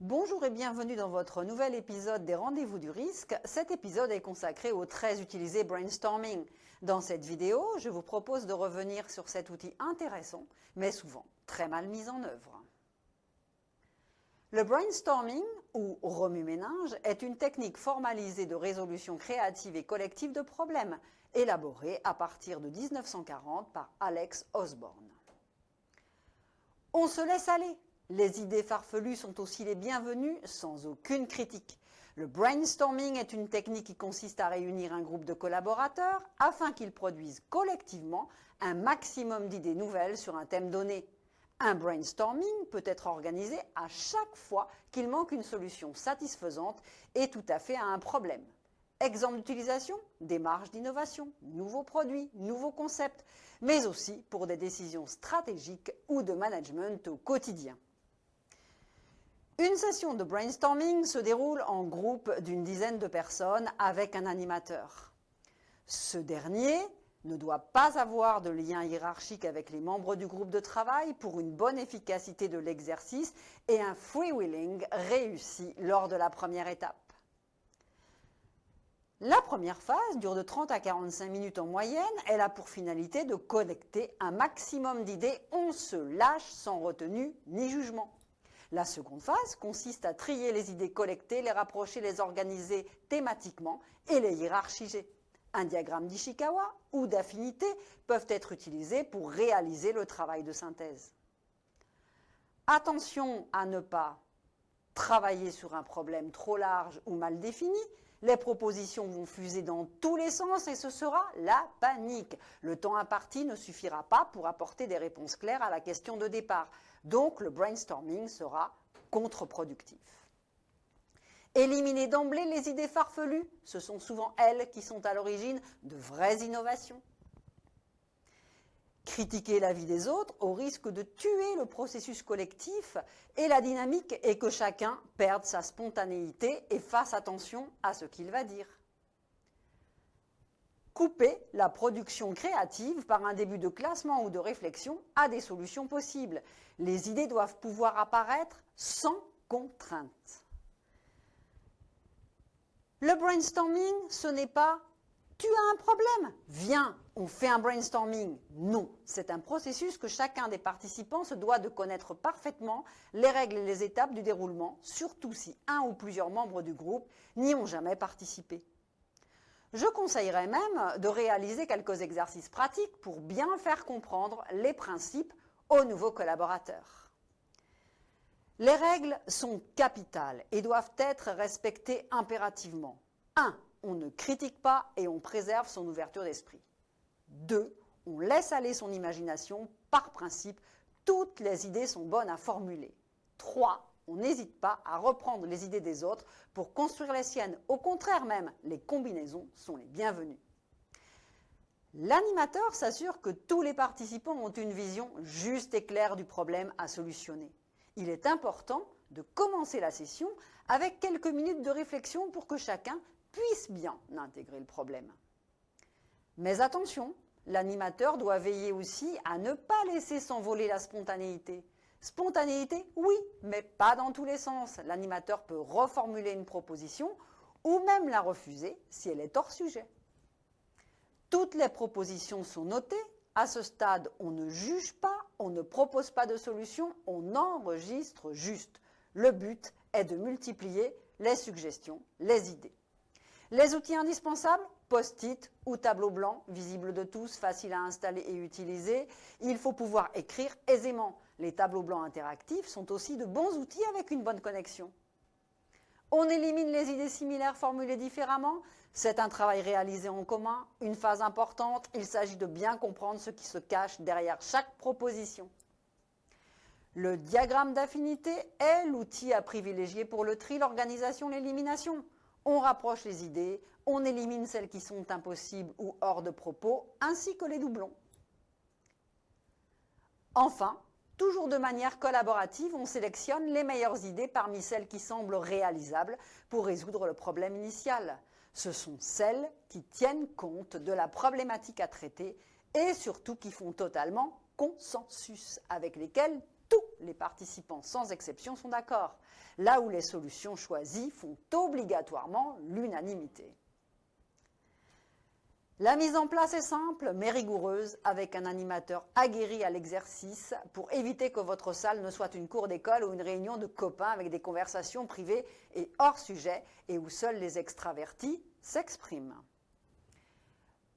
Bonjour et bienvenue dans votre nouvel épisode des Rendez-vous du risque. Cet épisode est consacré au très utilisé brainstorming. Dans cette vidéo, je vous propose de revenir sur cet outil intéressant, mais souvent très mal mis en œuvre. Le brainstorming, ou remue-ménage, est une technique formalisée de résolution créative et collective de problèmes, élaborée à partir de 1940 par Alex Osborne. On se laisse aller. Les idées farfelues sont aussi les bienvenues, sans aucune critique. Le brainstorming est une technique qui consiste à réunir un groupe de collaborateurs afin qu'ils produisent collectivement un maximum d'idées nouvelles sur un thème donné. Un brainstorming peut être organisé à chaque fois qu'il manque une solution satisfaisante et tout à fait à un problème. Exemple d'utilisation, démarche d'innovation, nouveaux produits, nouveaux concepts, mais aussi pour des décisions stratégiques ou de management au quotidien. Une session de brainstorming se déroule en groupe d'une dizaine de personnes avec un animateur. Ce dernier ne doit pas avoir de lien hiérarchique avec les membres du groupe de travail pour une bonne efficacité de l'exercice et un freewheeling réussi lors de la première étape. La première phase dure de 30 à 45 minutes en moyenne. Elle a pour finalité de collecter un maximum d'idées. On se lâche sans retenue ni jugement. La seconde phase consiste à trier les idées collectées, les rapprocher, les organiser thématiquement et les hiérarchiser. Un diagramme d'Ishikawa ou d'affinité peuvent être utilisés pour réaliser le travail de synthèse. Attention à ne pas travailler sur un problème trop large ou mal défini. Les propositions vont fuser dans tous les sens et ce sera la panique. Le temps imparti ne suffira pas pour apporter des réponses claires à la question de départ. Donc le brainstorming sera contre-productif. Éliminer d'emblée les idées farfelues, ce sont souvent elles qui sont à l'origine de vraies innovations. Critiquer la vie des autres au risque de tuer le processus collectif et la dynamique est que chacun perde sa spontanéité et fasse attention à ce qu'il va dire. Couper la production créative par un début de classement ou de réflexion à des solutions possibles. Les idées doivent pouvoir apparaître sans contrainte. Le brainstorming, ce n'est pas « tu as un problème, viens, on fait un brainstorming ». Non, c'est un processus que chacun des participants se doit de connaître parfaitement les règles et les étapes du déroulement, surtout si un ou plusieurs membres du groupe n'y ont jamais participé. Je conseillerais même de réaliser quelques exercices pratiques pour bien faire comprendre les principes aux nouveaux collaborateurs. Les règles sont capitales et doivent être respectées impérativement. 1. On ne critique pas et on préserve son ouverture d'esprit. 2. On laisse aller son imagination. Par principe, toutes les idées sont bonnes à formuler. 3. On n'hésite pas à reprendre les idées des autres pour construire les siennes. Au contraire même, les combinaisons sont les bienvenues. L'animateur s'assure que tous les participants ont une vision juste et claire du problème à solutionner. Il est important de commencer la session avec quelques minutes de réflexion pour que chacun puisse bien intégrer le problème. Mais attention, l'animateur doit veiller aussi à ne pas laisser s'envoler la spontanéité. Spontanéité, oui, mais pas dans tous les sens. L'animateur peut reformuler une proposition ou même la refuser si elle est hors sujet. Toutes les propositions sont notées. À ce stade, on ne juge pas, on ne propose pas de solution, on enregistre juste. Le but est de multiplier les suggestions, les idées. Les outils indispensables, post-it ou tableau blanc, visible de tous, facile à installer et utiliser. Il faut pouvoir écrire aisément. Les tableaux blancs interactifs sont aussi de bons outils avec une bonne connexion. On élimine les idées similaires formulées différemment. C'est un travail réalisé en commun, une phase importante. Il s'agit de bien comprendre ce qui se cache derrière chaque proposition. Le diagramme d'affinité est l'outil à privilégier pour le tri, l'organisation, l'élimination. On rapproche les idées, on élimine celles qui sont impossibles ou hors de propos, ainsi que les doublons. Enfin, toujours de manière collaborative, on sélectionne les meilleures idées parmi celles qui semblent réalisables pour résoudre le problème initial. Ce sont celles qui tiennent compte de la problématique à traiter et surtout qui font totalement consensus, avec lesquelles tout les participants sans exception sont d'accord, là où les solutions choisies font obligatoirement l'unanimité. La mise en place est simple mais rigoureuse avec un animateur aguerri à l'exercice pour éviter que votre salle ne soit une cour d'école ou une réunion de copains avec des conversations privées et hors sujet et où seuls les extravertis s'expriment.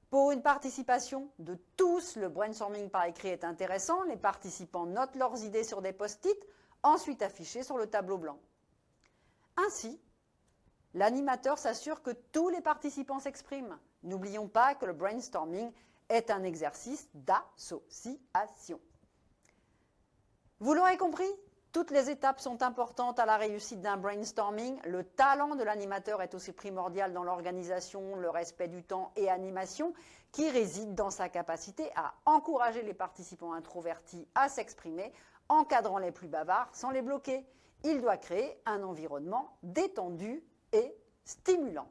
Pour une participation de tous, le brainstorming par écrit est intéressant. Les participants notent leurs idées sur des post-it, ensuite affichés sur le tableau blanc. Ainsi, l'animateur s'assure que tous les participants s'expriment. N'oublions pas que le brainstorming est un exercice d'association. Vous l'aurez compris, toutes les étapes sont importantes à la réussite d'un brainstorming. Le talent de l'animateur est aussi primordial dans l'organisation, le respect du temps et animation, qui réside dans sa capacité à encourager les participants introvertis à s'exprimer, encadrant les plus bavards sans les bloquer. Il doit créer un environnement détendu et stimulant.